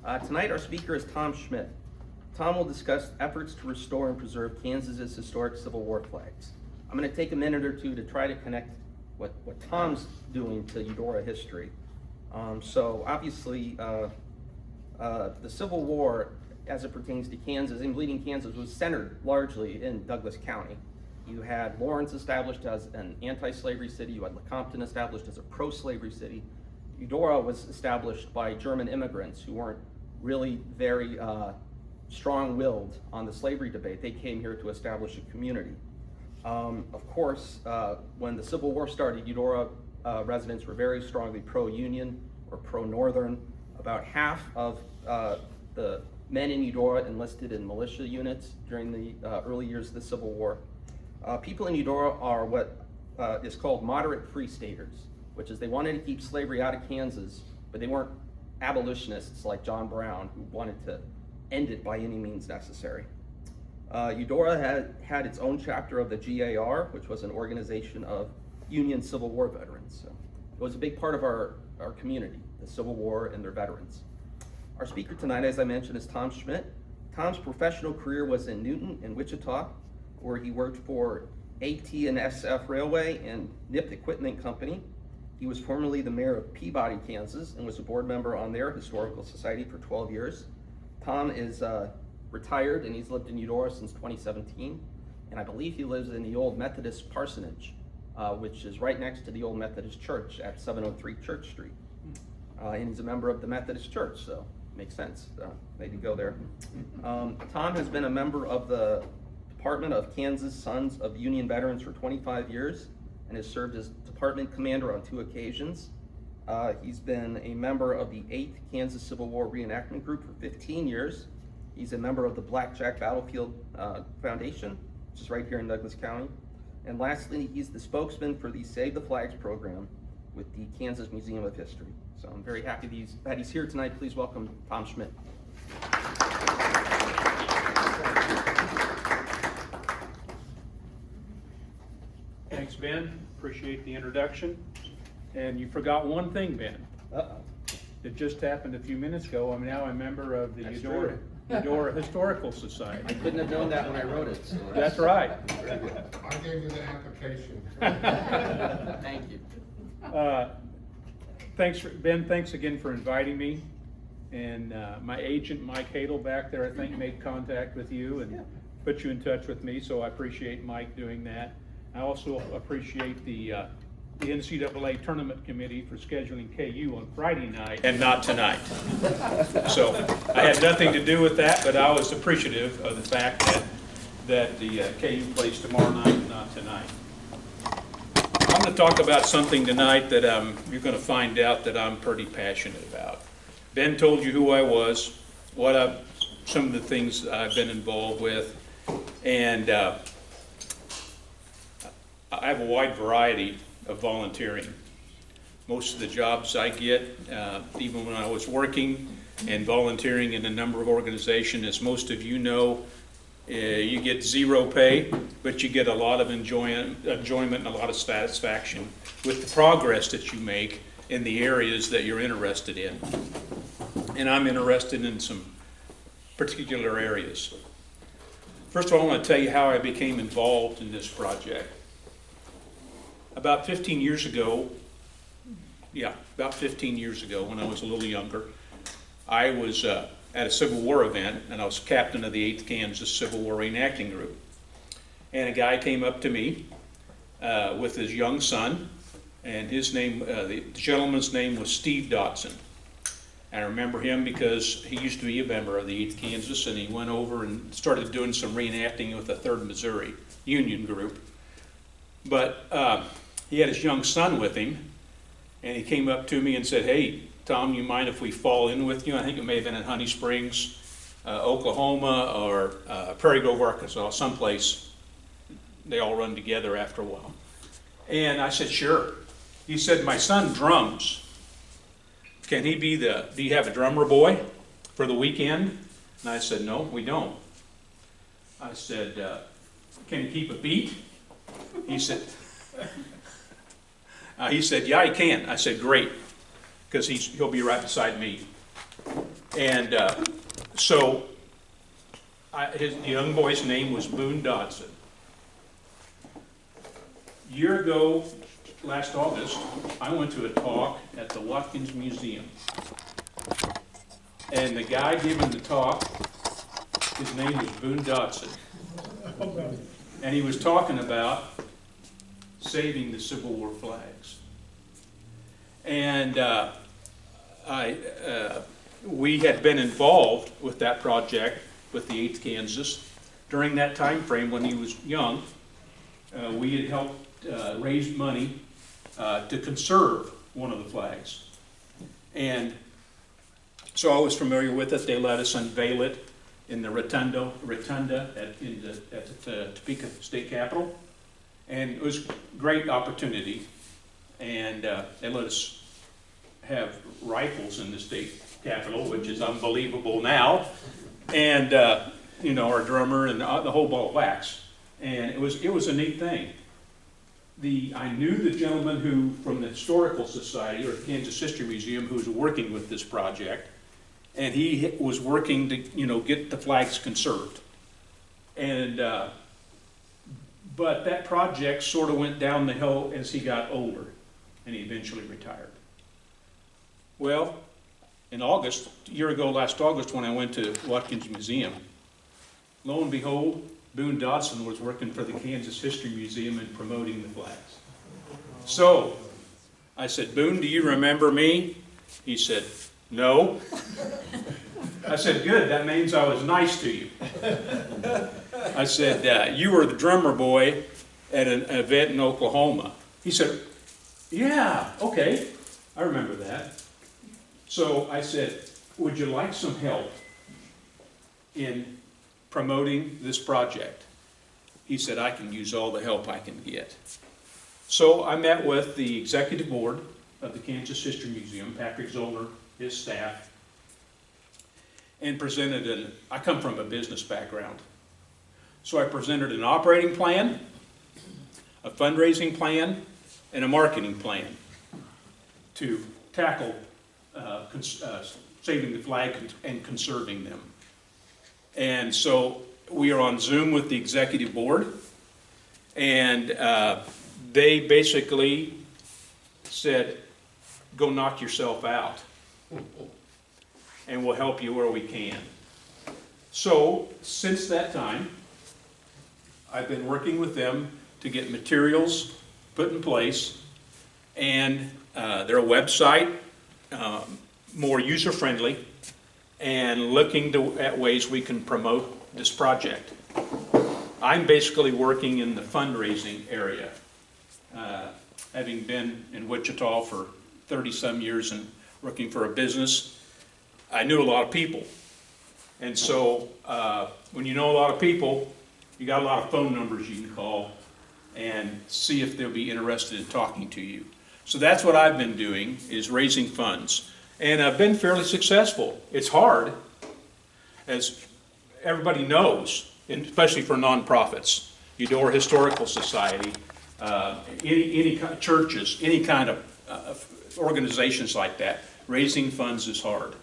Tonight our speaker is Tom Schmidt. Tom will discuss efforts to restore and preserve Kansas's historic Civil War flags. I'm going to take a minute or two to try to connect what Tom's doing to Eudora history. So obviously the Civil War, as it pertains to Kansas, and bleeding Kansas, was centered largely in Douglas County. You had Lawrence established as an anti-slavery city. You had Lecompton established as a pro-slavery city. Eudora was established by German immigrants who weren't really very strong-willed on the slavery debate. They came here to establish a community. Of course, when the Civil War started, Eudora residents were very strongly pro-Union or pro-Northern. About half of the men in Eudora enlisted in militia units during the early years of the Civil War. People in Eudora are what is called moderate free staters, which is they wanted to keep slavery out of Kansas, but they weren't abolitionists like John Brown, who wanted to end it by any means necessary. Eudora had its own chapter of the GAR, which was an organization of Union Civil War veterans. So it was a big part of our community, the Civil War and their veterans. Our speaker tonight, as I mentioned, is Tom Schmidt. Tom's professional career was in Newton and Wichita, where he worked for AT&SF Railway and NIP Equipment Company. He was formerly the mayor of Peabody, Kansas, and was a board member on their historical society for 12 years. Tom is retired, and he's lived in Eudora since 2017. And I believe he lives in the old Methodist parsonage, which is right next to the old Methodist church at 703 Church Street. And he's a member of the Methodist Church, so makes sense. Maybe go there. Tom has been a member of the Department of Kansas Sons of Union Veterans for 25 years and has served as department commander on 2 occasions. He's been a member of the 8th Kansas Civil War Reenactment Group for 15 years. He's a member of the Blackjack Battlefield Foundation, which is right here in Douglas County. And lastly, he's the spokesman for the Save the Flags program with the Kansas Museum of History. So I'm very happy that he's here tonight. Please welcome Tom Schmidt. Thanks, Ben. Appreciate the introduction. And you forgot one thing, Ben. Uh-oh. It just happened a few minutes ago. I'm now a member of the Eudora Historical Society. I couldn't have known that when I wrote it. So That's right. I gave you the application. Thank you. Ben, thanks again for inviting me. And my agent, Mike Hadel, back there, I think, made contact with you and put you in touch with me, so I appreciate Mike doing that. I also appreciate the NCAA Tournament Committee for scheduling KU on Friday night and not tonight. So I had nothing to do with that, but I was appreciative of the fact that the KU plays tomorrow night and not tonight. I'm going to talk about something tonight that you're going to find out that I'm pretty passionate about. Ben told you who I was, some of the things I've been involved with, and I have a wide variety of volunteering. Most of the jobs I get, even when I was working and volunteering in a number of organizations, as most of you know, you get zero pay, but you get a lot of enjoyment and a lot of satisfaction with the progress that you make in the areas that you're interested in. And I'm interested in some particular areas. First of all, I want to tell you how I became involved in this project. About 15 years ago, when I was a little younger, I was at a Civil War event, and I was captain of the 8th Kansas Civil War Reenacting Group. And a guy came up to me with his young son, and his name, the gentleman's name was Steve Dotson. I remember him because he used to be a member of the 8th Kansas, and he went over and started doing some reenacting with the 3rd Missouri Union group. But he had his young son with him, and he came up to me and said, "Hey, Tom, you mind if we fall in with you?" I think it may have been in Honey Springs, Oklahoma, or Prairie Grove, Arkansas, someplace. They all run together after a while. And I said, "Sure." He said, "My son drums. Can he be do you have a drummer boy for the weekend?" And I said, "No, we don't." I said, "Can he keep a beat?" He said, "Yeah, he can." I said, "Great, because he'll be right beside me." And so the young boy's name was Boone Dodson. A year ago, last August, I went to a talk at the Watkins Museum. And the guy giving the talk, his name was Boone Dodson. And he was talking about saving the Civil War flags. And we had been involved with that project with the 8th Kansas. During that time frame when he was young, we had helped raise money to conserve one of the flags. And so I was familiar with it. They let us unveil it in the rotunda at the Topeka State Capitol. And it was a great opportunity. And they let us have rifles in the state capitol, which is unbelievable now. And you know, our drummer and the whole ball of wax. And it was a neat thing. I knew the gentleman who, from the Historical Society or Kansas History Museum, who was working with this project, and he was working to, you know, get the flags conserved. And but that project sort of went down the hill as he got older, and he eventually retired. Well, in August, a year ago, last August, when I went to Watkins Museum, lo and behold, Boone Dodson was working for the Kansas History Museum and promoting the flags. So I said, Boone, do you remember me? He said, no. I said, good, that means I was nice to you. I said, you were the drummer boy at an event in Oklahoma. He said, yeah, okay, I remember that. So I said, would you like some help in promoting this project? He said, I can use all the help I can get. So I met with the executive board of the Kansas History Museum, Patrick Zollner, his staff, and presented I come from a business background. So I presented an operating plan, a fundraising plan, and a marketing plan to tackle saving the flag and conserving them. And so we are on Zoom with the executive board, and they basically said, go knock yourself out, and we'll help you where we can. So since that time, I've been working with them to get materials put in place, and their website more user-friendly, and looking at ways we can promote this project. I'm basically working in the fundraising area, having been in Wichita for 30-some years and working for a business. I knew a lot of people, and so when you know a lot of people, you got a lot of phone numbers you can call and see if they'll be interested in talking to you. So that's what I've been doing, is raising funds. And I've been fairly successful. It's hard, as everybody knows, especially for nonprofits. Eudora Historical Society, any kind of churches, any kind of organizations like that, raising funds is hard.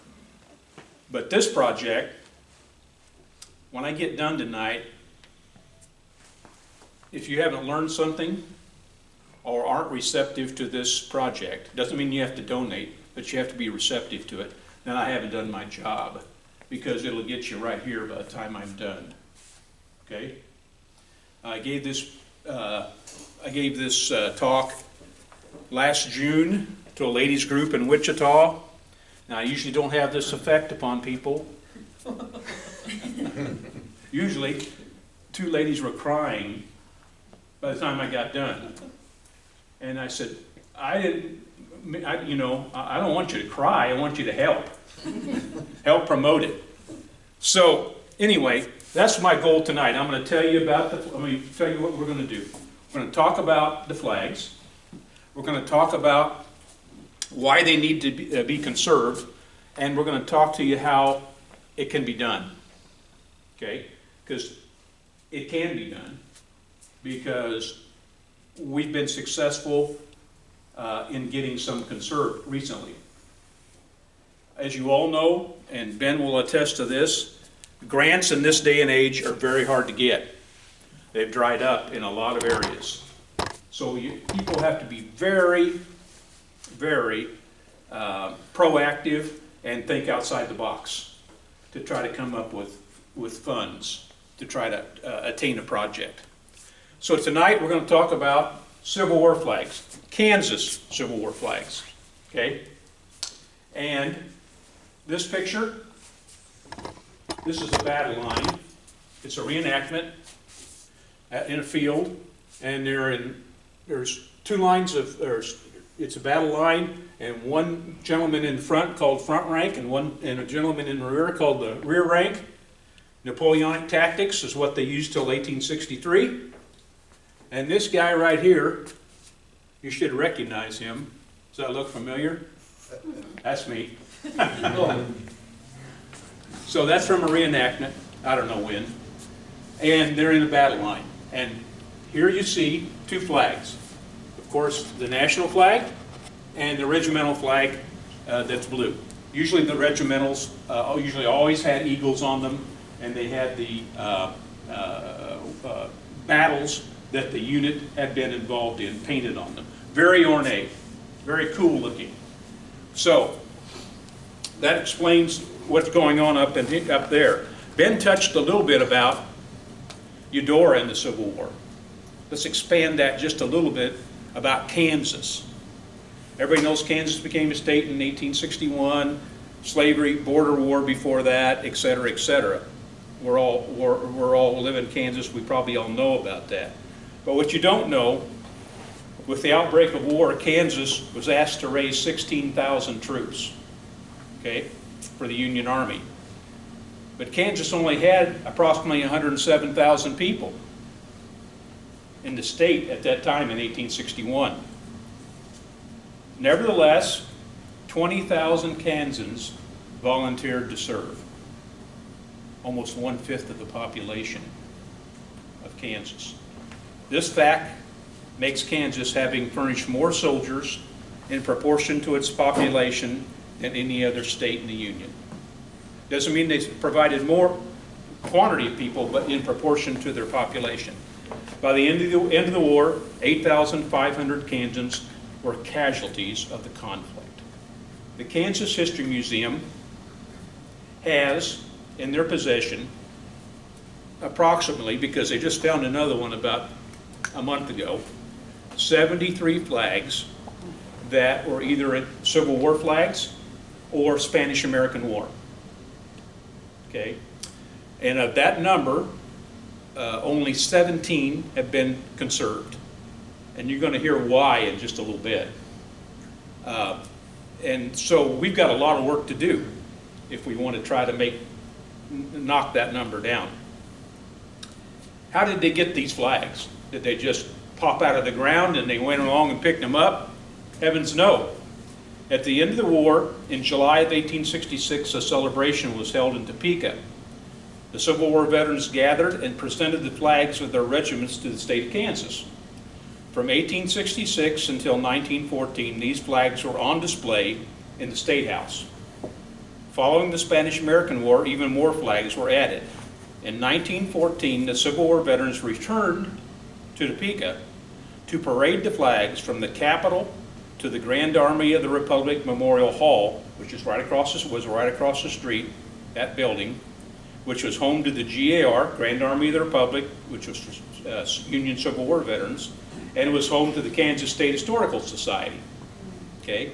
But this project, when I get done tonight, if you haven't learned something or aren't receptive to this project, doesn't mean you have to donate, but you have to be receptive to it, then I haven't done my job, because it'll get you right here by the time I'm done. Okay? I gave this talk last June to a ladies group in Wichita. Now, I usually don't have this effect upon people. Usually, 2 ladies were crying by the time I got done. And I said, I don't want you to cry, I want you to help. Help promote it. So, anyway, that's my goal tonight. I'm going to tell you what we're going to do. We're going to talk about the flags. We're going to talk about why they need to be conserved, and we're going to talk to you how it can be done. Okay? Because it can be done, because we've been successful in getting some conserved recently. as you all know, and Ben will attest to this, grants in this day and age are very hard to get. They've dried up in a lot of areas. So people have to be very, very proactive and think outside the box to try to come up with funds to try to attain a project. So tonight we're going to talk about Civil War flags, Kansas Civil War flags, okay? And this picture, this is a battle line. It's a reenactment in a field, and there's two lines of, it's a battle line, and one gentleman in front called front rank, and a gentleman in the rear called the rear rank. Napoleonic tactics is what they used till 1863. And this guy right here, you should recognize him. Does that look familiar? That's me. So that's from a reenactment, I don't know when. And they're in the battle line. And here you see two flags. Of course, the national flag and the regimental flag that's blue. Usually the regimentals usually always had eagles on them, and they had the battles that the unit had been involved in painted on them. Very ornate, very cool looking. So that explains what's going on up there. Ben touched a little bit about Eudora in the Civil War. Let's expand that just a little bit about Kansas. Everybody knows Kansas became a state in 1861, slavery, border war before that, et cetera, et cetera. We're all live in Kansas, we probably all know about that. But what you don't know, with the outbreak of war, Kansas was asked to raise 16,000 troops, okay, for the Union Army. But Kansas only had approximately 107,000 people in the state at that time in 1861. Nevertheless, 20,000 Kansans volunteered to serve. Almost 1/5 of the population of Kansas. This fact makes Kansas having furnished more soldiers in proportion to its population than any other state in the Union. Doesn't mean they provided more quantity of people, but in proportion to their population. By the end of the war, 8,500 Kansans were casualties of the conflict. The Kansas History Museum has in their possession approximately, because they just found another one about a month ago, 73 flags that were either Civil War flags or Spanish-American War. Okay, and of that number, only 17 have been conserved, and you're going to hear why in just a little bit. And so we've got a lot of work to do if we want to try to knock that number down. How did they get these flags? Did they just pop out of the ground and they went along and picked them up? Heavens no. At the end of the war, in July of 1866, a celebration was held in Topeka. The Civil War veterans gathered and presented the flags of their regiments to the state of Kansas. From 1866 until 1914, these flags were on display in the State House. Following the Spanish-American War, even more flags were added. In 1914, the Civil War veterans returned to Topeka to parade the flags from the Capitol to the Grand Army of the Republic Memorial Hall, which is right across the street, that building, which was home to the GAR, Grand Army of the Republic, which was Union Civil War veterans, and it was home to the Kansas State Historical Society. Okay?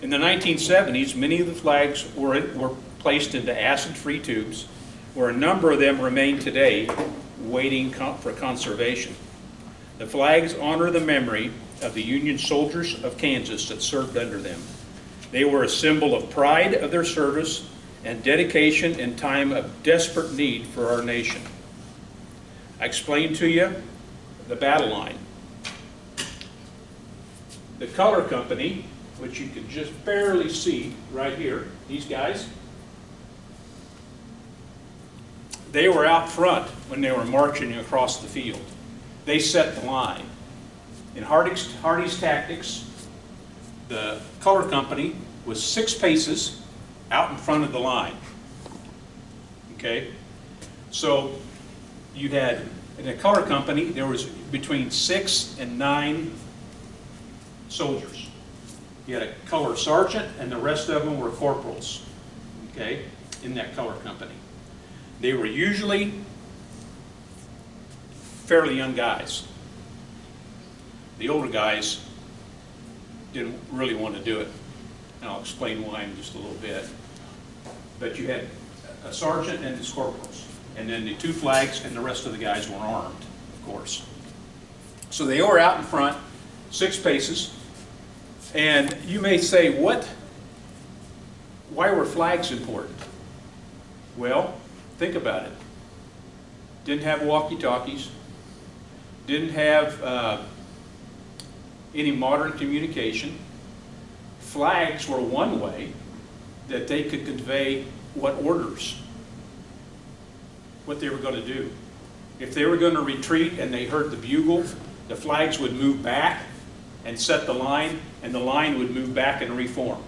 In the 1970s, many of the flags were placed into acid-free tubes, where a number of them remain today, waiting for conservation. The flags honor the memory of the Union soldiers of Kansas that served under them. They were a symbol of pride of their service and dedication in time of desperate need for our nation. I explained to you the battle line. The color company, which you can just barely see right here, these guys, they were out front when they were marching across the field. They set the line. In Hardy's tactics, the color company was 6 paces out in front of the line. Okay? So you had, in a color company, there was between 6 and 9 soldiers. You had a color sergeant, and the rest of them were corporals, okay, in that color company. They were usually fairly young guys. The older guys didn't really want to do it, and I'll explain why in just a little bit. But you had a sergeant and his corporals, and then the 2 flags, and the rest of the guys were armed, of course. So they were out in front, 6 paces, and you may say, why were flags important? Well, think about it. Didn't have walkie-talkies, didn't have any modern communication. Flags were one way that they could convey what orders, what they were going to do. If they were going to retreat and they heard the bugle, the flags would move back and set the line, and the line would move back and reform.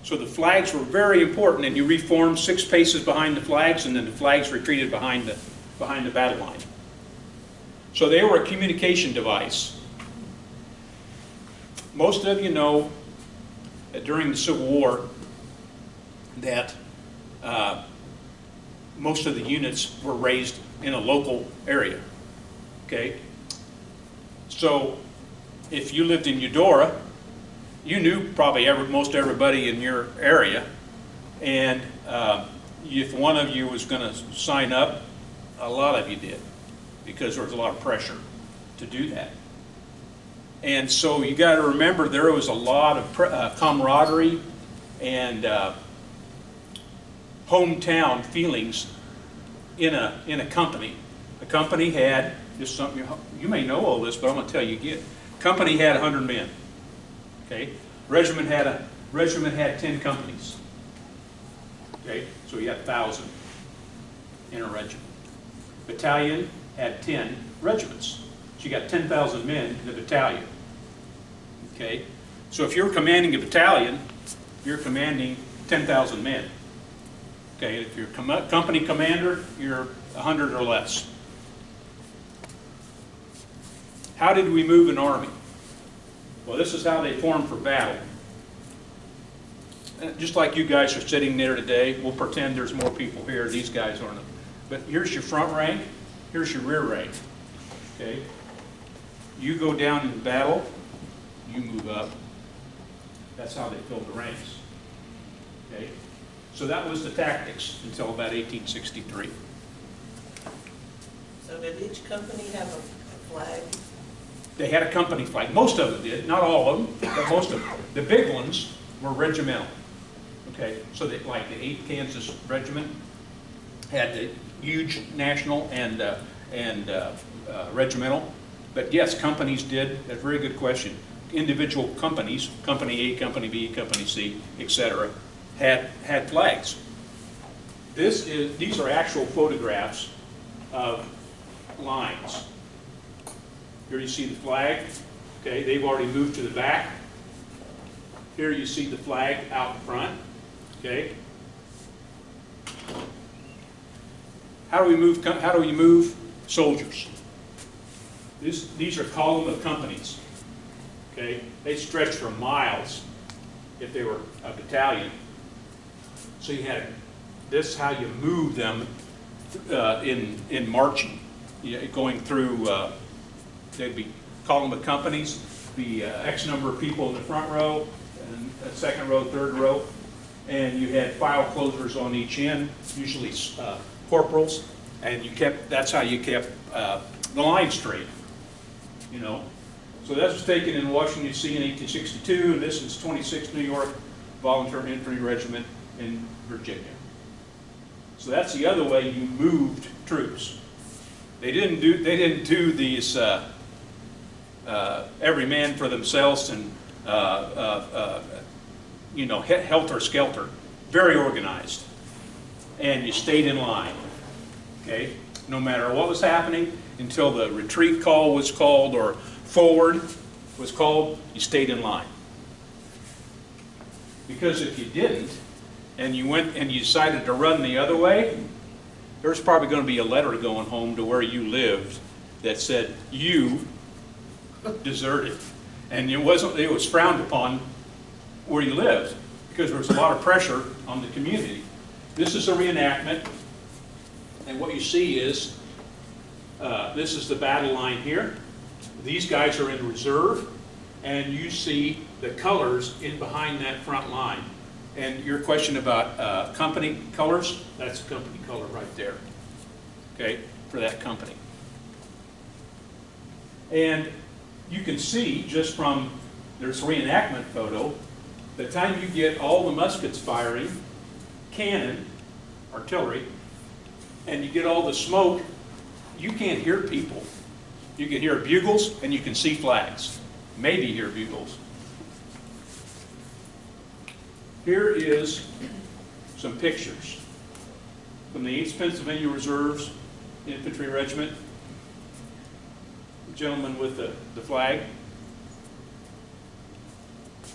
So the flags were very important, and you reformed 6 paces behind the flags, and then the flags retreated behind the battle line. So they were a communication device. Most of you know that during the Civil War that most of the units were raised in a local area, okay? So if you lived in Eudora, you knew probably most everybody in your area, and if one of you was going to sign up, a lot of you did, because there was a lot of pressure to do that. And so you got to remember there was a lot of camaraderie and hometown feelings in a company. A company had, just something you may know all this, but I'm going to tell you again. Company had 100 men. Okay, regiment had 10 companies. Okay, so you had 1,000 in a regiment. Battalion had 10 regiments. So you got 10,000 men in the battalion. Okay, so if you're commanding a battalion, you're commanding 10,000 men. Okay, if you're company commander, you're 100 or less. How did we move an army? Well, this is how they formed for battle. Just like you guys are sitting there today, we'll pretend there's more people here. These guys aren't. But here's your front rank, here's your rear rank. Okay? You go down in battle, you move up. That's how they filled the ranks. Okay? So that was the tactics until about 1863. So did each company have a flag? They had a company flag. Most of them did, not all of them, but most of them. The big ones were regimental. Okay, so like the 8th Kansas Regiment had the huge national and regimental. But yes, companies did. That's a very good question. Individual companies, Company A, Company B, Company C, etc., had flags. These are actual photographs of lines. Here you see the flag. Okay, they've already moved to the back. Here you see the flag out in front. Okay. How do we move soldiers? These are column of companies. Okay, they stretched for miles if they were a battalion. So you had this is how you move them in marching, going through. They'd be column of companies, be X number of people in the front row, and second row, third row, and you had file closers on each end, usually corporals, and that's how you kept the line straight, you know. So that was taken in Washington, D.C. in 1862, and this is 26th New York Volunteer Infantry Regiment in Virginia. So that's the other way you moved troops. They didn't do these every man for themselves and helter skelter. Very organized, and you stayed in line. Okay, no matter what was happening until the retreat call was called or forward was called, you stayed in line. Because if you didn't, and you went and you decided to run the other way, there's probably going to be a letter going home to where you lived that said you deserted. And it was frowned upon where you lived because there was a lot of pressure on the community. This is a reenactment, and what you see is this is the battle line here. These guys are in reserve, and you see the colors in behind that front line. And your question about company colors, that's a company color right there, okay, for that company. And you can see just from this reenactment photo, the time you get all the muskets firing, cannon, artillery, and you get all the smoke, you can't hear people. You can hear bugles and you can see flags. Maybe hear bugles. Here is some pictures from the 8th Pennsylvania Reserves Infantry Regiment. The gentleman with the flag.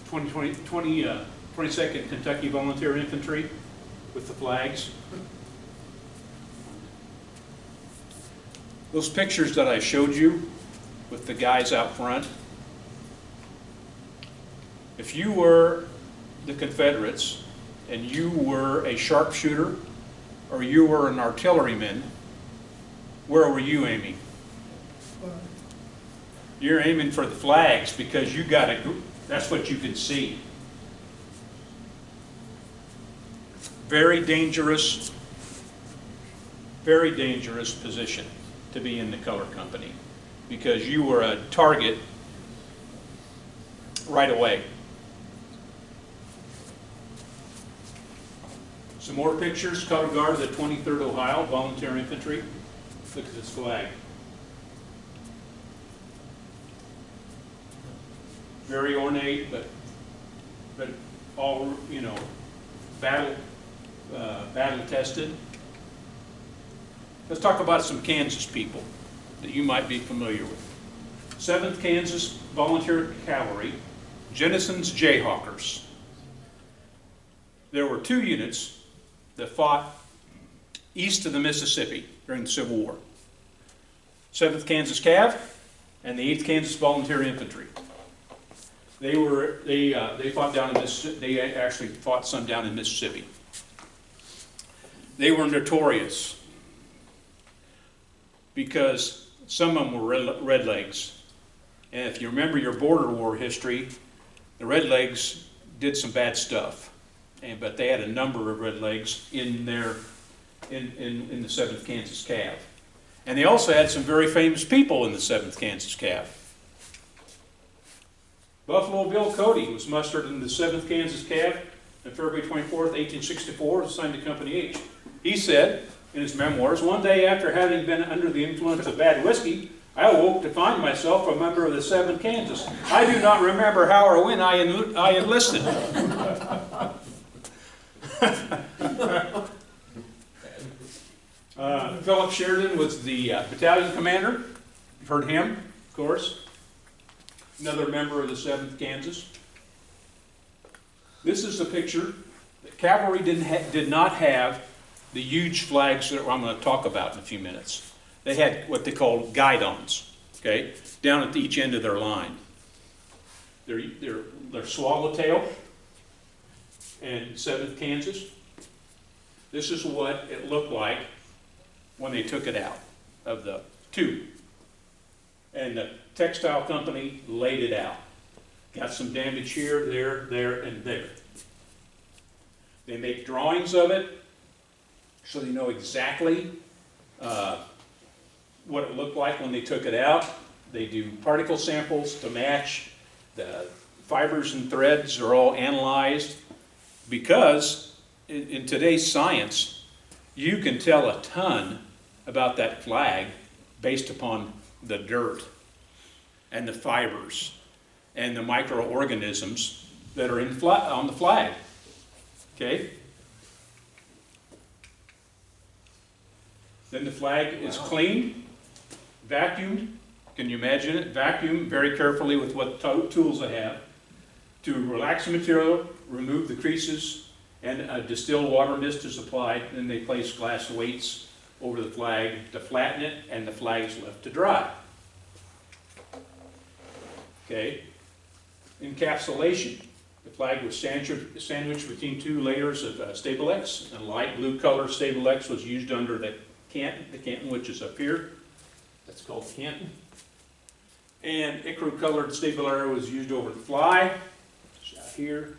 22nd Kentucky Volunteer Infantry with the flags. Those pictures that I showed you with the guys out front, if you were the Confederates and you were a sharpshooter or you were an artilleryman, where were you aiming? You're aiming for the flags because you got to, that's what you can see. Very dangerous position to be in the color company because you were a target right away. Some more pictures. Color Guard of the 23rd Ohio Volunteer Infantry. Look at this flag. Very ornate, but all, you know, battle tested. Let's talk about some Kansas people that you might be familiar with. 7th Kansas Volunteer Cavalry, Jennison's Jayhawkers. There were 2 units that fought east of the Mississippi during the Civil War. 7th Kansas Cav and the 8th Kansas Volunteer Infantry. They fought down in Mississippi. They actually fought some down in Mississippi. They were notorious because some of them were Redlegs. And if you remember your border war history, the Redlegs did some bad stuff. But they had a number of Redlegs in the 7th Kansas Cav. And they also had some very famous people in the 7th Kansas Cav. Buffalo Bill Cody was mustered in the 7th Kansas Cav on February 24th, 1864, assigned to Company H. He said in his memoirs, "One day after having been under the influence of bad whiskey, I awoke to find myself a member of the 7th Kansas. I do not remember how or when I enlisted." Philip Sheridan was the battalion commander. You've heard him, of course. Another member of the 7th Kansas. This is a picture. The cavalry did not have the huge flags that I'm going to talk about in a few minutes. They had what they called guidons, okay, down at each end of their line. They're swallowtail and 7th Kansas. This is what it looked like when they took it out of the tube. And the textile company laid it out. Got some damage here, there, and there. They make drawings of it so they know exactly what it looked like when they took it out. They do particle samples to match. The fibers and threads are all analyzed because in today's science, you can tell a ton about that flag based upon the dirt and the fibers and the microorganisms that are on the flag. Okay? Then the flag is cleaned, vacuumed. Can you imagine it? Vacuumed very carefully with what tools they have to relax the material, remove the creases, and distilled water mist is applied, and they place glass weights over the flag to flatten it, and the flag is left to dry. Okay? Encapsulation. The flag was sandwiched between 2 layers of Stable-X. A light blue color Stable-X was used under the canton, which is up here. That's called canton. And ichor colored Stable-Arrow was used over the fly. It's out here.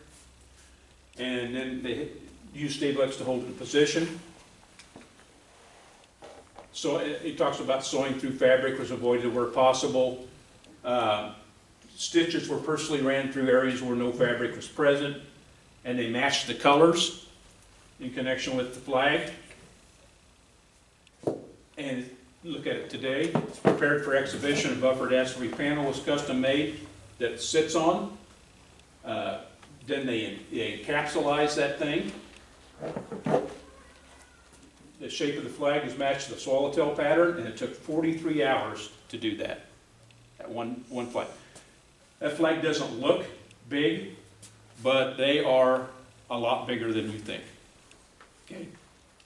And then they used Stable-X to hold it in position. So it talks about sewing through fabric was avoided where possible. Stitches were personally ran through areas where no fabric was present, and they matched the colors in connection with the flag. And look at it today. It's prepared for exhibition. A buffered acerby panel was custom made that it sits on. Then they encapsulize that thing. The shape of the flag is matched to the swallowtail pattern, and it took 43 hours to do that. That one flag. That flag doesn't look big, but they are a lot bigger than you think. Okay,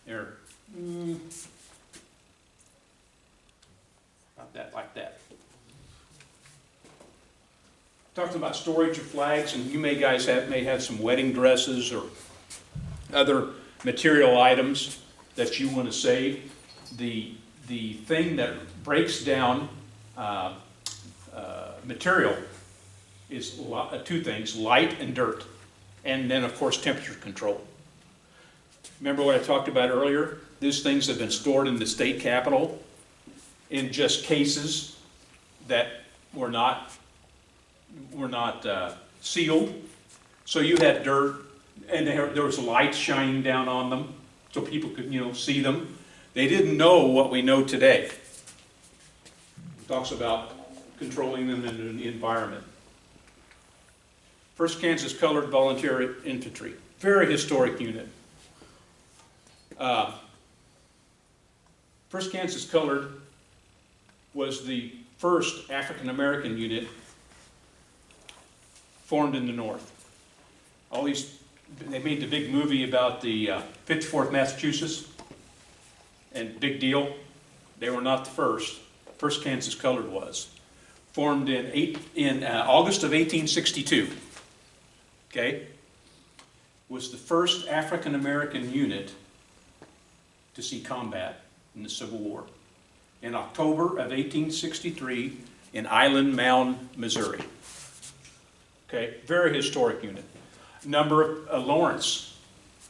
they're about that, like that. Talking about storage of flags, and you guys may have some wedding dresses or other material items that you want to save. The thing that breaks down material is 2 things: light and dirt, and then of course temperature control. Remember what I talked about earlier? These things have been stored in the state capitol in just cases that were not sealed. So you had dirt, and there was light shining down on them, so people could see them. They didn't know what we know today. It talks about controlling them in the environment. 1st Kansas Colored Volunteer Infantry, very historic unit. 1st Kansas Colored was the first African American unit formed in the North. They made the big movie about the 54th Massachusetts, and big deal. They were not the first. 1st Kansas Colored was formed in August of 1862. Okay, was the first African American unit to see combat in the Civil War. In October of 1863 in Island Mound, Missouri. Okay, very historic unit. Number of Lawrence.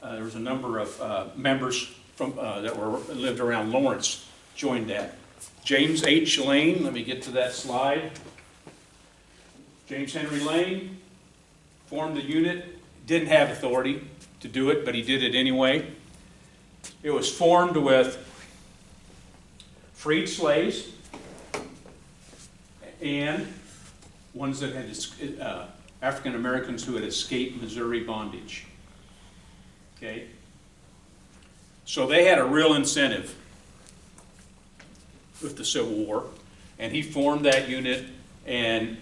There was a number of members from that lived around Lawrence joined that. James H. Lane. Let me get to that slide. James Henry Lane formed the unit. Didn't have authority to do it, but he did it anyway. It was formed with freed slaves and ones that had African Americans who had escaped Missouri bondage. Okay? So they had a real incentive with the Civil War, and he formed that unit, and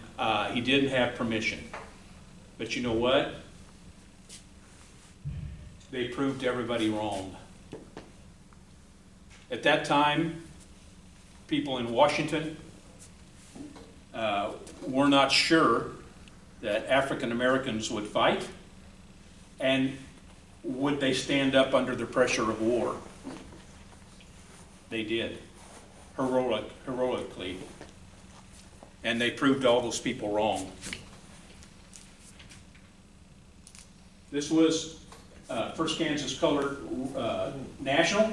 he didn't have permission. But you know what? They proved everybody wrong. At that time, people in Washington were not sure that African Americans would fight, and would they stand up under the pressure of war? They did, heroically, and they proved all those people wrong. This was 1st Kansas Colored National,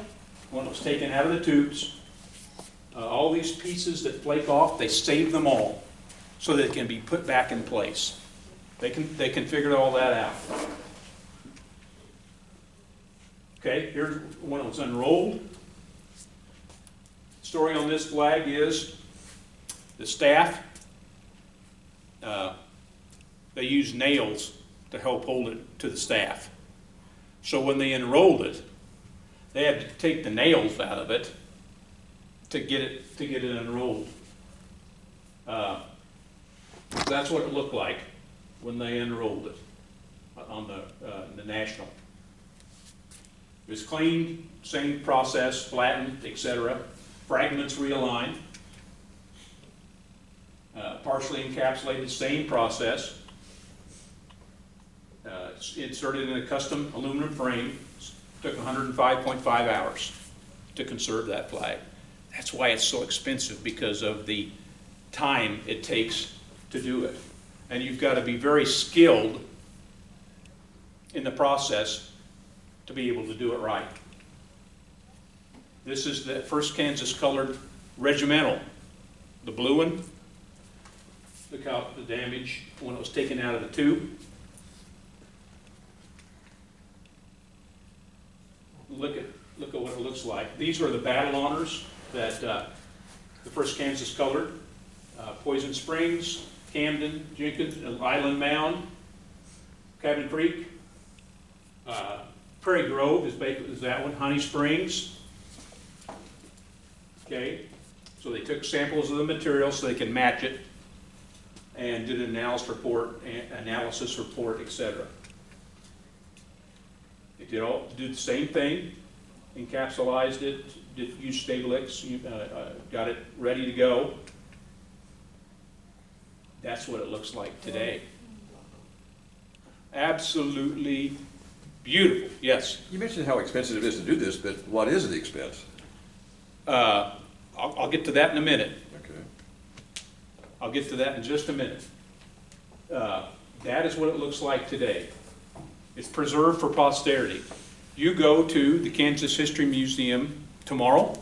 one that was taken out of the tubes. All these pieces that flake off, they save them all so that it can be put back in place. They can figure all that out. Okay, here's one that was unrolled. Story on this flag is the staff, they used nails to help hold it to the staff. So when they enrolled it, they had to take the nails out of it to get it unrolled. That's what it looked like when they unrolled it on the National. It was cleaned, same process, flattened, etc. Fragments realigned. Partially encapsulated, same process. Inserted in a custom aluminum frame. Took 105.5 hours to conserve that flag. That's why it's so expensive, because of the time it takes to do it. And you've got to be very skilled in the process to be able to do it right. This is the first Kansas colored regimental, the blue one. Look how the damage when it was taken out of the tube. Look at what it looks like. These are the battle honors that the first Kansas colored. Poison Springs, Camden, Jenkins, Island Mound, Cabin Creek. Prairie Grove is that one, Honey Springs. Okay, so they took samples of the material so they can match it and did an analysis report, etc. They did the same thing, encapsulated it, used Stabilix, got it ready to go. That's what it looks like today. Absolutely beautiful, yes. You mentioned how expensive it is to do this, but what is the expense? I'll get to that in a minute. Okay. I'll get to that in just a minute. That is what it looks like today. It's preserved for posterity. You go to the Kansas History Museum tomorrow,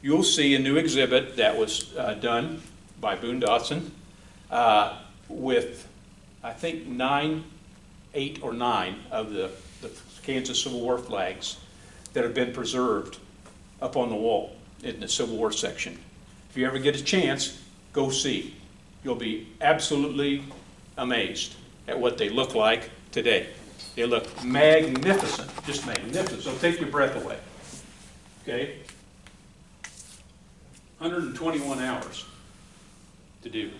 you'll see a new exhibit that was done by Boone Dotson with, I think, 8 or 9 of the Kansas Civil War flags that have been preserved up on the wall in the Civil War section. If you ever get a chance, go see. You'll be absolutely amazed at what they look like today. They look magnificent, just magnificent. So take your breath away. Okay? 121 hours to do.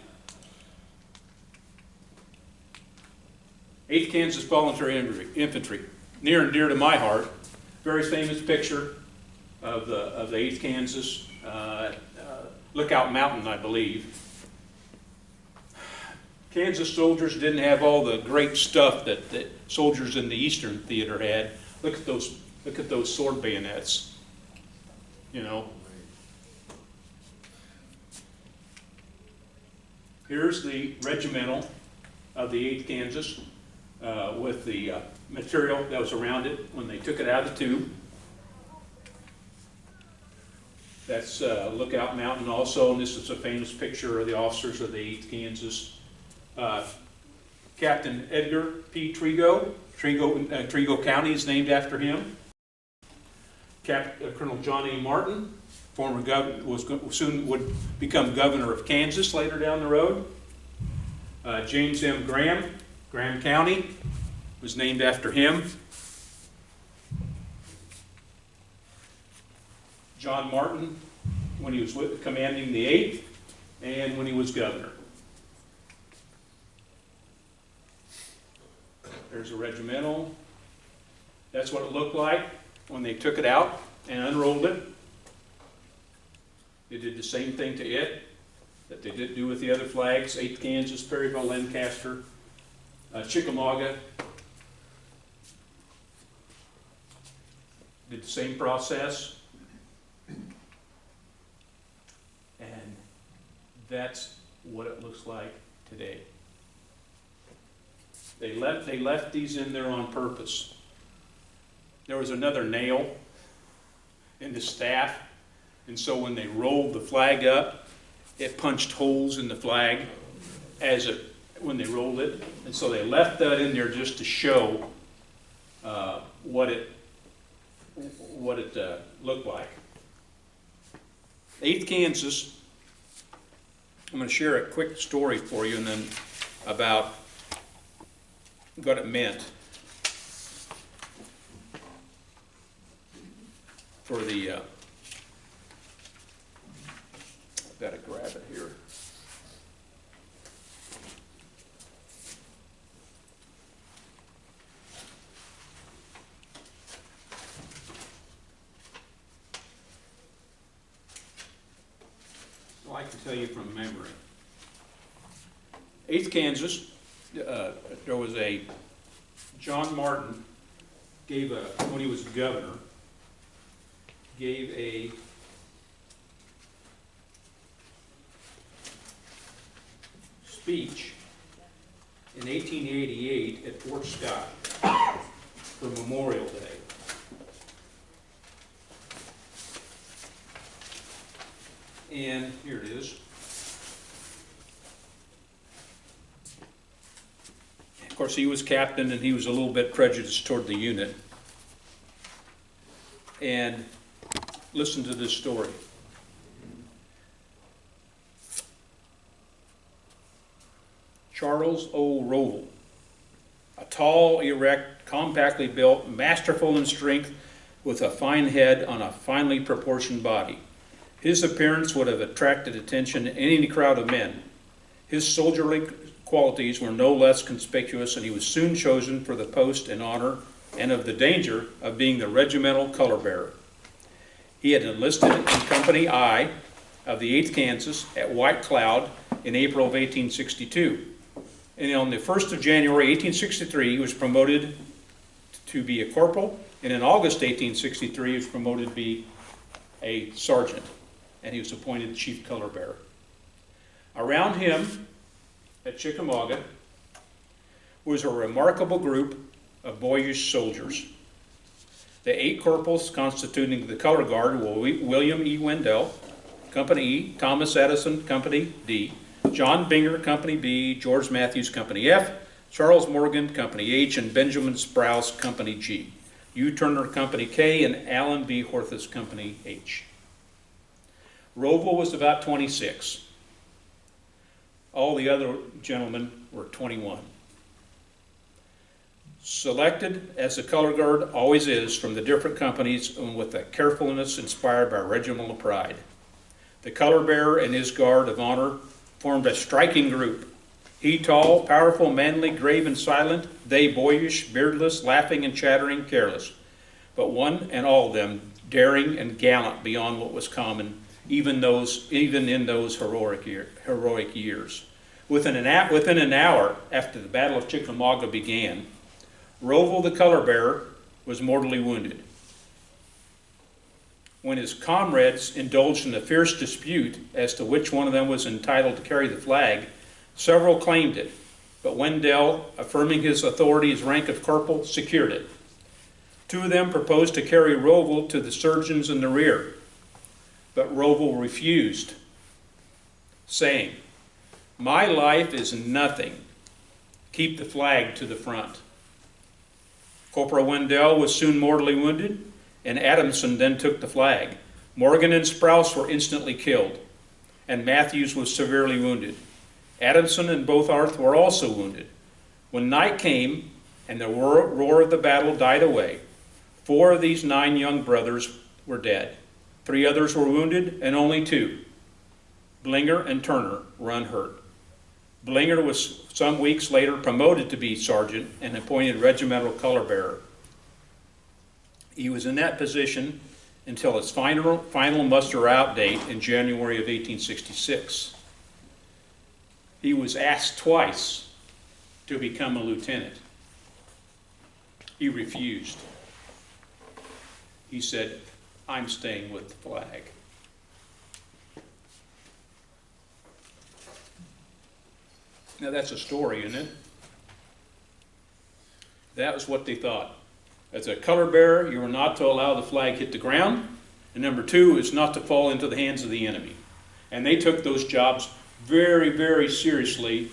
8th Kansas Voluntary Infantry, near and dear to my heart. Very famous picture of the 8th Kansas, Lookout Mountain, I believe. Kansas soldiers didn't have all the great stuff that soldiers in the Eastern Theater had. Look at those sword bayonets. You know. Here's the regimental of the 8th Kansas with the material that was around it when they took it out of the tube. That's Lookout Mountain also, and this is a famous picture of the officers of the 8th Kansas. Captain Edgar P. Trigo County is named after him. Colonel John A. Martin, former governor, soon would become governor of Kansas later down the road. James M. Graham County was named after him. John Martin, when he was commanding the 8th, and when he was governor. There's a regimental. That's what it looked like when they took it out and unrolled it. They did the same thing to it that they did do with the other flags, 8th Kansas, Perryville, Lancaster, Chickamauga. Did the same process. And that's what it looks like today. They left these in there on purpose. There was another nail in the staff, and so when they rolled the flag up, it punched holes in the flag when they rolled it, and so they left that in there just to show what it looked like. 8th Kansas. I'm going to share a quick story for you, and then about what it meant for the, I've got to grab it here. I can tell you from memory. 8th Kansas, there was a, John Martin gave a, when he was governor, gave a speech in 1888 at Fort Scott for Memorial Day. And here it is. Of course, he was captain and he was a little bit prejudiced toward the unit. And listen to this story. Charles O. Rovell, a tall, erect, compactly built, masterful in strength, with a fine head on a finely proportioned body. His appearance would have attracted attention in any crowd of men. His soldierly qualities were no less conspicuous, and he was soon chosen for the post in honor and of the danger of being the regimental color bearer. He had enlisted in Company I of the 8th Kansas at White Cloud in April of 1862. And on the 1st of January 1863, he was promoted to be a corporal, and in August 1863, he was promoted to be a sergeant, and he was appointed chief color bearer. Around him at Chickamauga was a remarkable group of boyish soldiers. The 8 corporals constituting the color guard were William E. Wendell, Company E, Thomas Addison, Company D, John Binger, Company B, George Matthews, Company F, Charles Morgan, Company H, and Benjamin Sprouse, Company G, Hugh Turner, Company K, and Allen B. Horthus, Company H. Rovell was about 26. All the other gentlemen were 21. Selected, as the color guard always is, from the different companies and with a carefulness inspired by regimental pride. The color bearer and his guard of honor formed a striking group. He tall, powerful, manly, grave and silent, they boyish, beardless, laughing and chattering, careless. But one and all of them daring and gallant beyond what was common, even in those heroic years. Within an hour after the Battle of Chickamauga began, Rovell, the color bearer, was mortally wounded. When his comrades indulged in a fierce dispute as to which one of them was entitled to carry the flag, several claimed it, but Wendell, affirming his authority as rank of corporal, secured it. 2 of them proposed to carry Rovell to the surgeons in the rear, but Rovell refused, saying, "My life is nothing. Keep the flag to the front." Corporal Wendell was soon mortally wounded, and Adamson then took the flag. Morgan and Sprouse were instantly killed, and Matthews was severely wounded. Adamson and Bothart were also wounded. When night came and the roar of the battle died away, 4 of these 9 young brothers were dead. 3 others were wounded, and only 2, Blinger and Turner, were unhurt. Blinger was some weeks later promoted to be sergeant and appointed regimental color bearer. He was in that position until his final muster out date in January of 1866. He was asked twice to become a lieutenant. He refused. He said, "I'm staying with the flag." Now that's a story, isn't it? That was what they thought. As a color bearer, you were not to allow the flag hit the ground, and number 2 is not to fall into the hands of the enemy. And they took those jobs very, very seriously,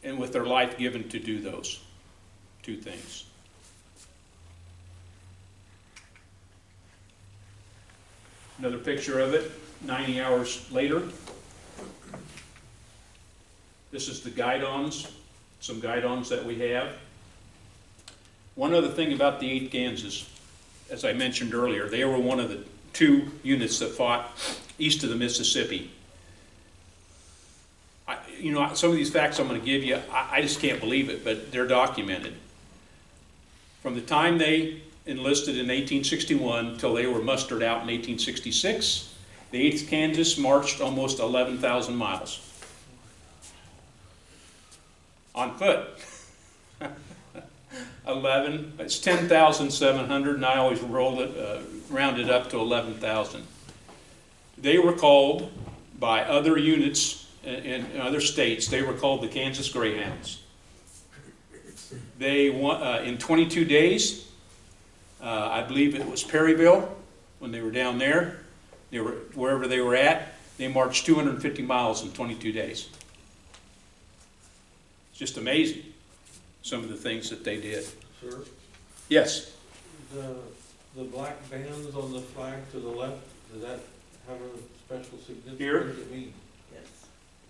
and with their life given to do those 2 things. Another picture of it, 90 hours later. This is the guidons, some guidons that we have. One other thing about the 8th Kansas, as I mentioned earlier, they were one of the 2 units that fought east of the Mississippi. Some of these facts I'm going to give you, I just can't believe it, but they're documented. From the time they enlisted in 1861 till they were mustered out in 1866, The 8th Kansas marched almost 11,000 miles on foot. 11, it's 10,700, and I always round it up to 11,000. They were called by other units in other states, they were called the Kansas Greyhounds. They won, in 22 days, I believe it was Perryville, when they were down there, wherever they were at, they marched 250 miles in 22 days. It's just amazing, some of the things that they did. Sir, Yes? the black bands on the flag to the left, does that have a special significance? Here? What does it mean? Yes.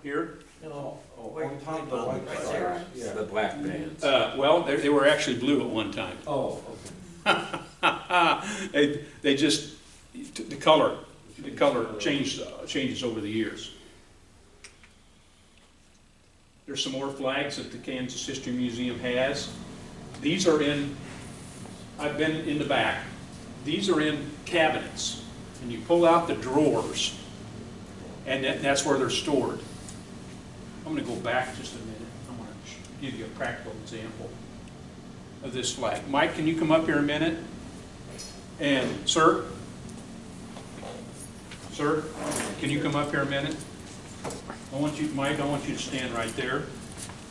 Here? No. On top of the white Right flag. there. Yeah. The black bands. Well, they were actually blue at one time. Oh, okay. They just, the color changes over the years. There's some more flags that the Kansas History Museum has. These are in, I've been in the back. These are in cabinets, and you pull out the drawers, and that's where they're stored. I'm going to go back just a minute. I want to give you a practical example of this flag. Mike, can you come up here a minute? And sir, can you come up here a minute? I want you, Mike, I want you to stand right there,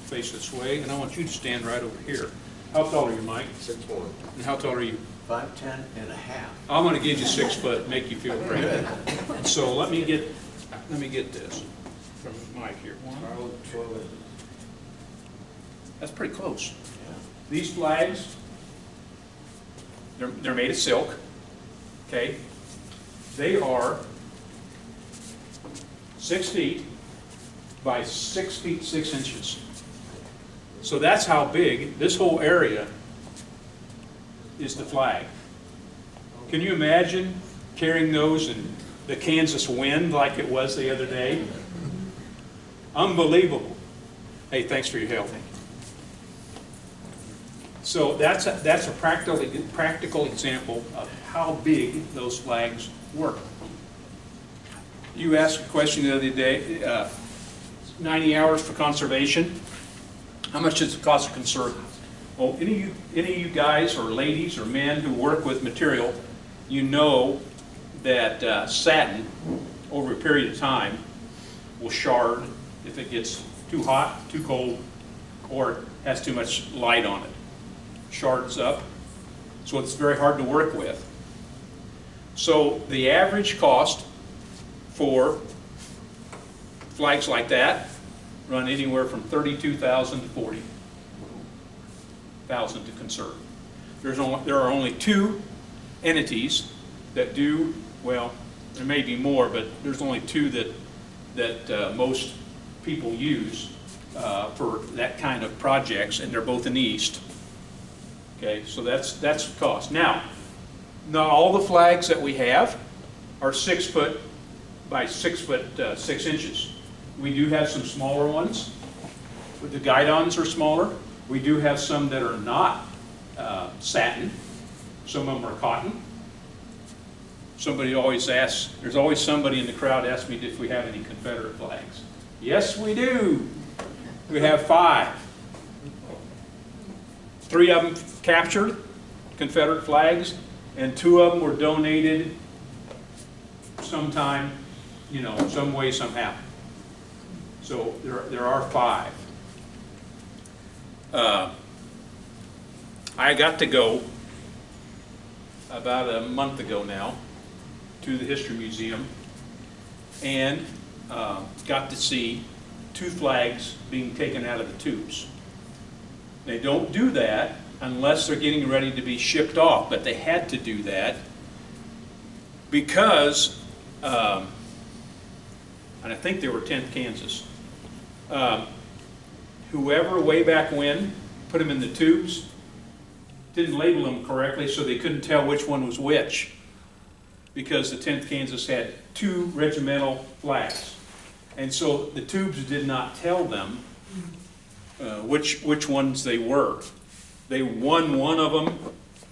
face this way, and I want you to stand right over here. How tall are you, Mike? 6'1". And how tall are you? 5'10" and a half. I'm going to give you 6 foot, make you feel great. And so let me get this from Mike here. Charlotte, 12 inches. That's pretty close. Yeah. These flags, they're made of silk, okay? They are 6 feet by 6 feet 6 inches. So that's how big this whole area is the flag. Can you imagine carrying those in the Kansas wind like it was the other day? Unbelievable. Hey, thanks for your help. So that's a practical example of how big those flags were. You asked a question the other day, 90 hours for conservation. How much does it cost to conserve? Well, any of you guys or ladies or men who work with material, you know that satin, over a period of time, will shard if it gets too hot, too cold, or has too much light on it. Shards up, so it's very hard to work with. So the average cost for flags like that run anywhere from $32,000 to $40,000 to conserve. There are only 2 entities that do, well, there may be more, but there's only 2 that most people use for that kind of projects, and they're both in the east. Okay, so that's the cost. Now, not all the flags that we have are 6 foot by 6 foot 6 inches. We do have some smaller ones. The guidons are smaller. We do have some that are not satin. Some of them are cotton. Somebody always asks, there's always somebody in the crowd asks me if we have any Confederate flags. Yes, we do. We have 5. 3 of them captured, Confederate flags, and 2 of them were donated sometime, you know, some way, somehow. So there are 5. I got to go about a month ago now to the History Museum and got to see 2 flags being taken out of the tubes. They don't do that unless they're getting ready to be shipped off, but they had to do that because, and I think they were 10th Kansas, whoever way back when put them in the tubes didn't label them correctly, so they couldn't tell which one was which, because the 10th Kansas had 2 regimental flags. And so the tubes did not tell them which ones they were. They won one of them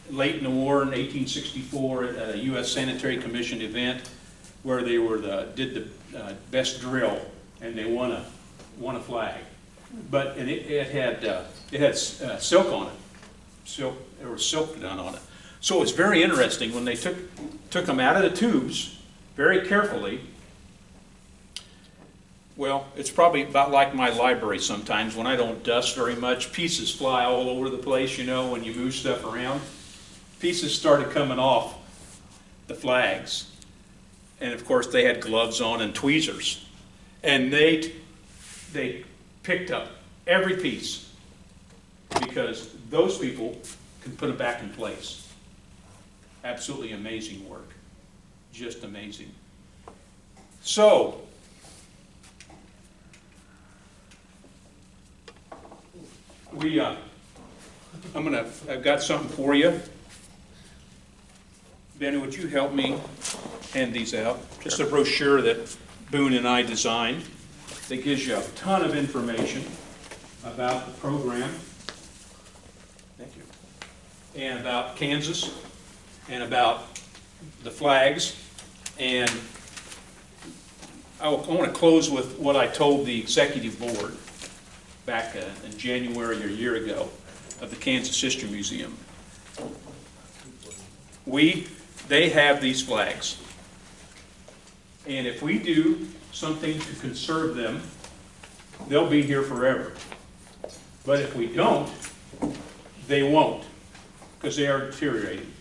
late in the war in 1864 at a U.S. Sanitary Commission event, where they did the best drill, and they won a flag. But and it had silk on it. There was silk done on it. So it was very interesting when they took them out of the tubes very carefully. Well, it's probably about like my library sometimes when I don't dust very much. Pieces fly all over the place, you know, when you move stuff around. Pieces started coming off the flags. And of course they had gloves on and tweezers. And they picked up every piece because those people can put it back in place. Absolutely amazing work. Just amazing. So, I've got something for you. Benny, would you help me hand these out? Just a brochure that Boone and I designed that gives you a ton of information about the program. Thank you. And about Kansas, and about the flags. And I want to close with what I told the executive board back in January or a year ago of the Kansas History Museum. They have these flags. And if we do something to conserve them, they'll be here forever. But if we don't, they won't, because they are deteriorating.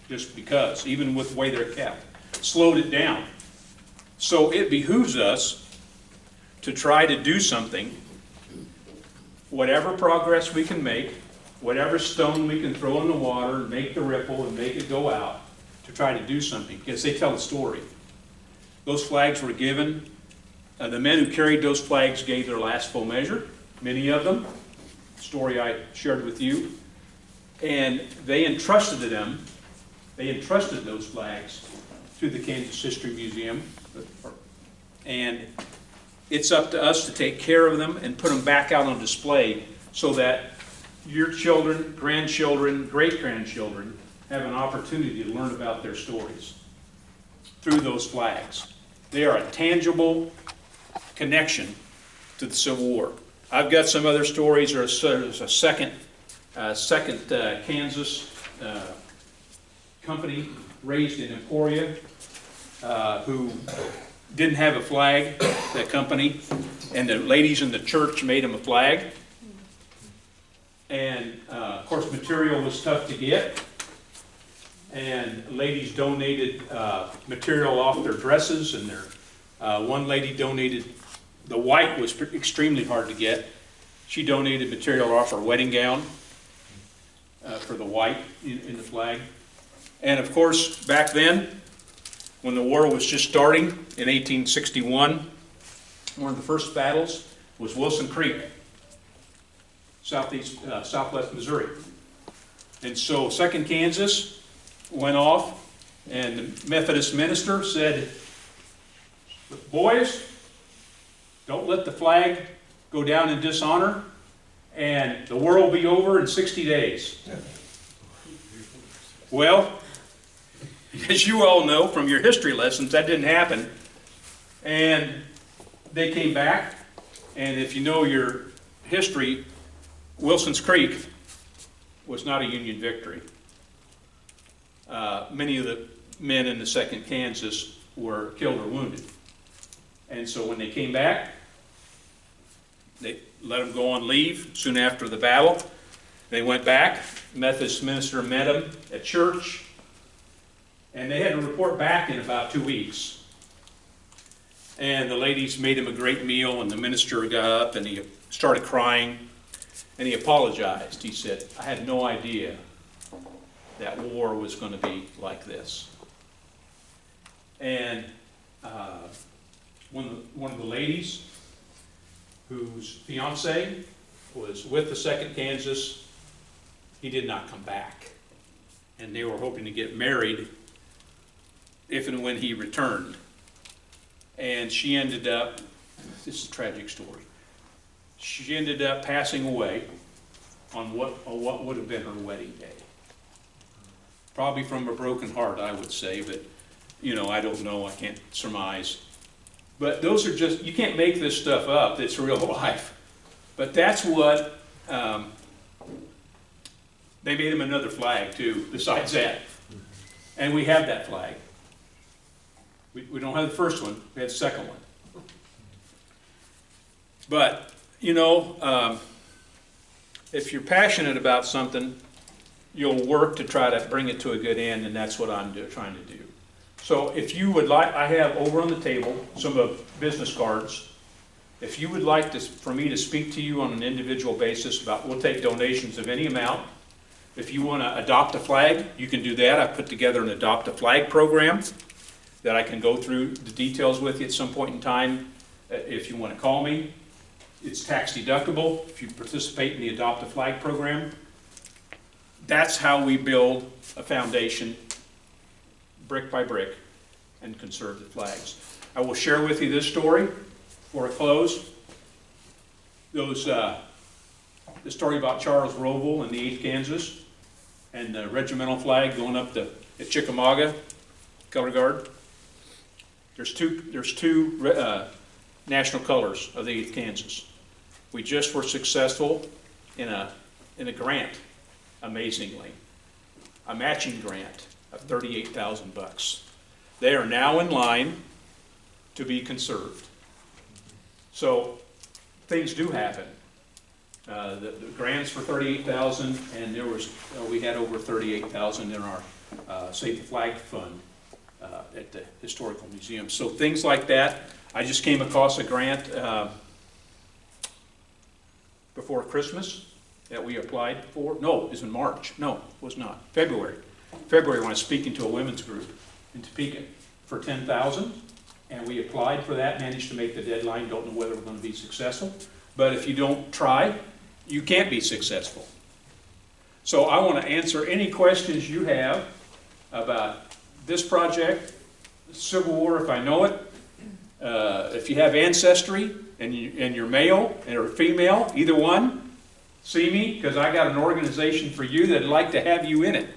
Just because, even with the way they're kept, slowed it down. So it behooves us to try to do something, whatever progress we can make, whatever stone we can throw in the water and make the ripple and make it go out, to try to do something, because they tell a story. Those flags were given, the men who carried those flags gave their last full measure, many of them, story I shared with you, and they entrusted those flags to the Kansas History Museum, and it's up to us to take care of them and put them back out on display so that your children, grandchildren, great-grandchildren have an opportunity to learn about their stories through those flags. They are a tangible connection to the Civil War. I've got some other stories. There's a second Kansas company raised in Emporia who didn't have a flag, that company, and the ladies in the church made them a flag. And of course material was tough to get, and ladies donated material off their dresses, and one lady donated, the white was extremely hard to get. She donated material off her wedding gown for the white in the flag. And of course, back then, when the war was just starting in 1861, one of the first battles was Wilson Creek, southwest Missouri. And so 2nd Kansas went off, and the Methodist minister said, boys, don't let the flag go down in dishonor, and the war will be over in 60 days. Well, as you all know from your history lessons, that didn't happen. And they came back, and if you know your history, Wilson's Creek was not a Union victory. Many of the men in the 2nd Kansas were killed or wounded. And so when they came back, they let them go on leave soon after the battle. They went back. The Methodist minister met them at church, and they had to report back in about 2 weeks. And the ladies made him a great meal, and the minister got up and he started crying, and he apologized. He said, I had no idea that war was going to be like this. And one of the ladies whose fiance was with the 2nd Kansas, he did not come back. And they were hoping to get married if and when he returned. And she ended up, this is a tragic story, she ended up passing away on what would have been her wedding day. Probably from a broken heart, I would say, but You know, I don't know, I can't surmise. But those are just, you can't make this stuff up, it's real life. But that's what, they made him another flag too, besides that. And we have that flag. We don't have the first one, we had the second one. But, you know, if you're passionate about something, you'll work to try to bring it to a good end, and that's what I'm trying to do. So if you would like, I have over on the table some of business cards. If you would like to, for me to speak to you on an individual basis about, we'll take donations of any amount. If you want to adopt a flag, you can do that. I've put together an adopt a flag program that I can go through the details with you at some point in time. If you want to call me, it's tax deductible if you participate in the adopt a flag program. That's how we build a foundation, brick by brick, and conserve the flags. I will share with you this story before I close. The story about Charles Roval in the 8th Kansas and the regimental flag going up at Chickamauga, color guard. There's two national colors of the 8th Kansas. We just were successful in a grant, amazingly, a matching grant of $38,000. They are now in line to be conserved. So things do happen. The grants for $38,000, and there was we had over $38,000 in our Save the Flag Fund at the Historical Museum. So things like that. I just came across a grant before Christmas that we applied for. No, it was in March. No, it was not. February when I was speaking to a women's group in Topeka for $10,000, and we applied for that, managed to make the deadline. Don't know whether we're going to be successful, but if you don't try, you can't be successful. So I want to answer any questions you have about this project, Civil War if I know it. If you have ancestry and you're male or female, either one, see me, because I got an organization for you that'd like to have you in it.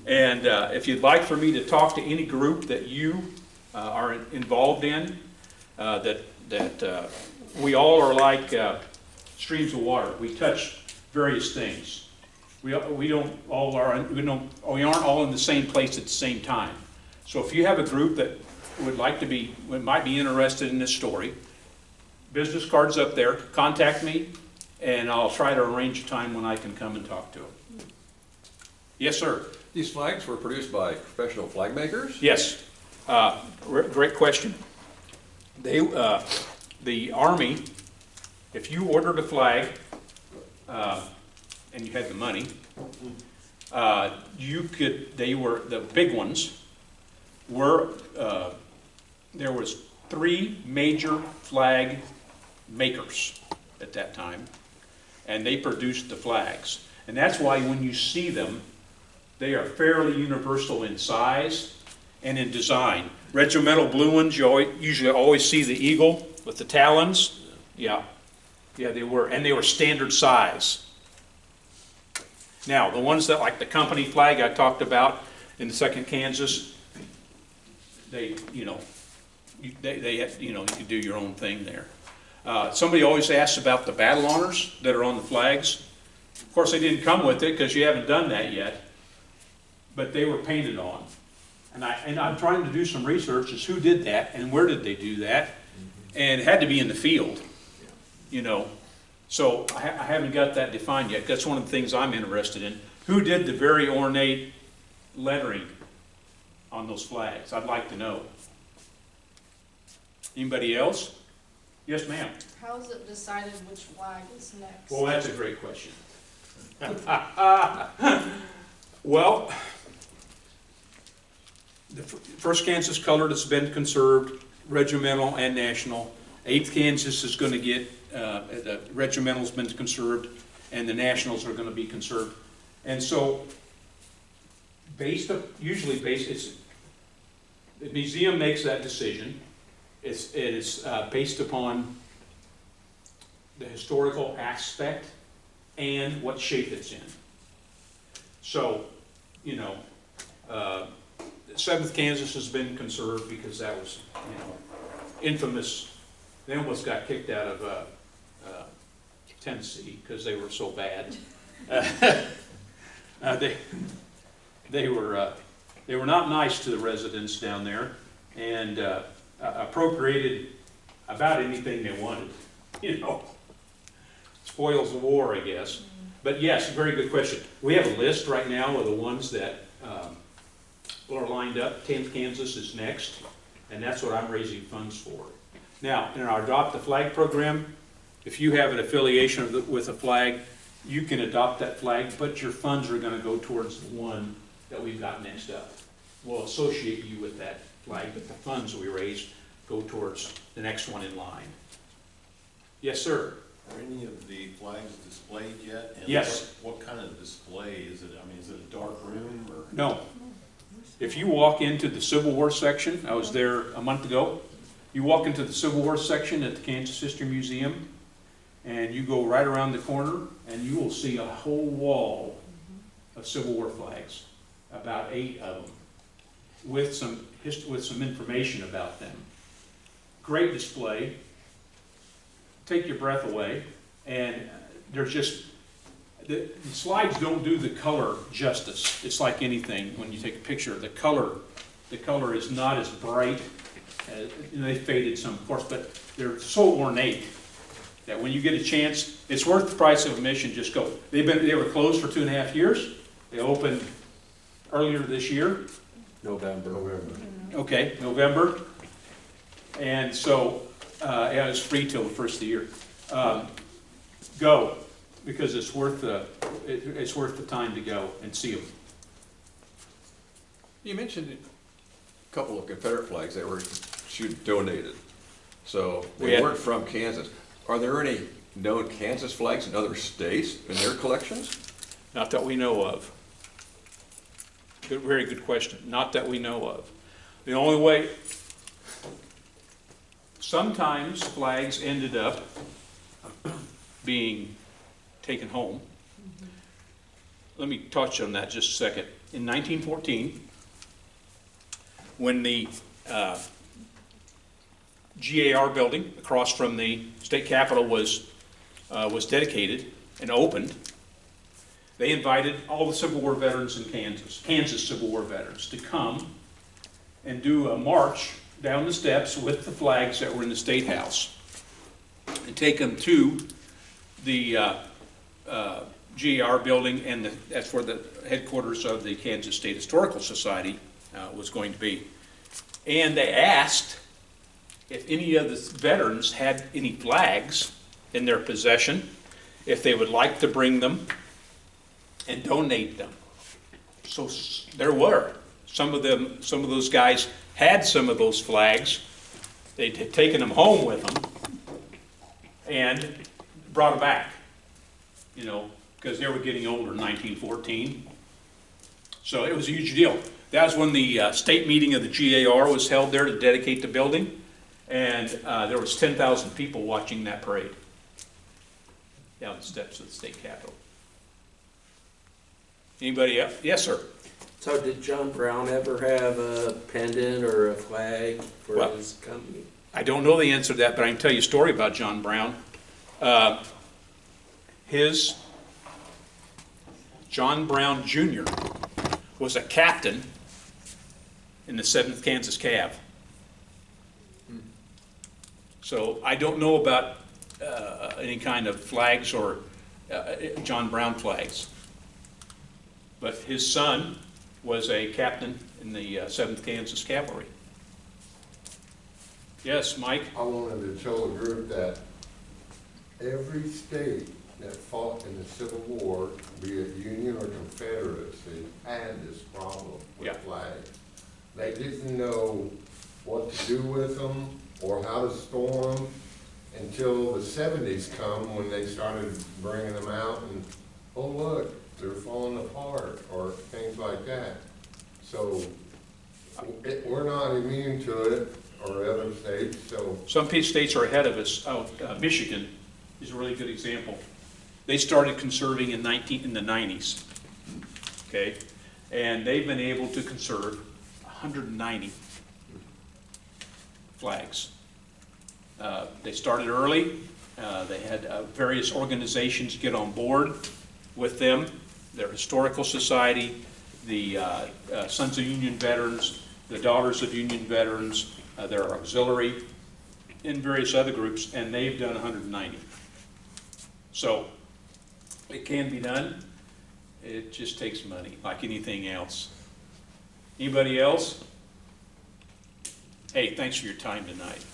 And if you'd like for me to talk to any group that you are involved in, that we all are like streams of water. We touch various things. We aren't all in the same place at the same time. So if you have a group that might be interested in this story, business cards up there, contact me, and I'll try to arrange a time when I can come and talk to them. Yes, sir. These flags were produced by professional flag makers? Yes. Great question. The Army, if you ordered a flag and you had the money, the big ones were, there was 3 major flag makers at that time, and they produced the flags. And that's why when you see them, they are fairly universal in size and in design. Regimental blue ones, you usually always see the eagle with the talons. Yeah, they were, and they were standard size. Now, the ones that, like the company flag I talked about in the 2nd Kansas, you could do your own thing there. Somebody always asks about the battle honors that are on the flags. Of course, they didn't come with it because you haven't done that yet, but they were painted on. And I'm trying to do some research as who did that and where did they do that, and it had to be in the field, So I haven't got that defined yet. That's one of the things I'm interested in. Who did the very ornate lettering on those flags? I'd like to know. Anybody else? Yes, ma'am. How is it decided which flag is next? Well, that's a great question. Well, the 1st Kansas color that's been conserved, regimental and national. 8th Kansas is going to get, the regimental's been conserved, and the nationals are going to be conserved. And so, the museum makes that decision. It is based upon the historical aspect and what shape it's in. So, 7th Kansas has been conserved because that was, infamous. They almost got kicked out of Tennessee because they were so bad. They were not nice to the residents down there, and appropriated about anything they wanted. Spoils of war, I guess. But yes, very good question. We have a list right now of the ones that are lined up. 10th Kansas is next, and that's what I'm raising funds for. Now, in our Adopt the Flag program, if you have an affiliation with a flag, you can adopt that flag, but your funds are going to go towards the one that we've got next up. We'll associate you with that flag, but the funds we raise go towards the next one in line. Yes, sir. Are any of the flags displayed yet? And Yes. What kind of display is it? I mean, is it a dark room or? No. If you walk into the Civil War section, I was there a month ago, you walk into the Civil War section at the Kansas History Museum, and you go right around the corner, and you will see a whole wall of Civil War flags, about 8 of them, with some information about them. Great display, take your breath away, and there's just, the slides don't do the color justice. It's like anything, when you take a picture, the color is not as bright. They faded some, of course, but they're so ornate that when you get a chance, it's worth the price of admission. Just go. They were closed for 2.5 years. They opened earlier this year. November. Okay, November. And so, yeah, it's free till the first of the year. Go, because it's worth the time to go and see them. You mentioned a couple of Confederate flags that were donated. So they weren't from Kansas. Are there any known Kansas flags in other states in their collections? Not that we know of. Good, very good question. Not that we know of. The only way, sometimes flags ended up being taken home. Let me touch on that just a second. In 1914, when the GAR building across from the state capitol was dedicated and opened, they invited all the Civil War veterans in Kansas Civil War veterans, to come and do a march down the steps with the flags that were in the State House and take them to the GAR building, and that's where the headquarters of the Kansas State Historical Society was going to be. And they asked if any of the veterans had any flags in their possession, if they would like to bring them and donate them. So there were. Some of those guys had some of those flags. They had taken them home with them and brought them back, because they were getting older in 1914. So it was a huge deal. That was when the state meeting of the GAR was held there to dedicate the building, and there was 10,000 people watching that parade down the steps of the state capitol. Anybody else? Yes, sir. So did John Brown ever have a pendant or a flag for Well, his company? I don't know the answer to that, but I can tell you a story about John Brown. John Brown Jr. was a captain in the 7th Kansas Cav. So I don't know about any kind of flags or John Brown flags. But his son was a captain in the 7th Kansas Cavalry. Yes, Mike? I wanted to tell the group that every state that fought in the Civil War, be it Union or Confederacy, had this problem with Yeah. flags. They didn't know what to do with them or how to store them until the 70s come, when they started bringing them out and, oh look, they're falling apart, or things like that. So we're not immune to it, or other states, so. Some states are ahead of us. Michigan is a really good example. They started conserving in the 90s, okay? And they've been able to conserve 190 flags. They started early. They had various organizations get on board with them. Their Historical Society, the Sons of Union Veterans, the Daughters of Union Veterans, their auxiliary, and various other groups, and they've done 190. So it can be done. It just takes money, like anything else. Anybody else? Hey, thanks for your time tonight.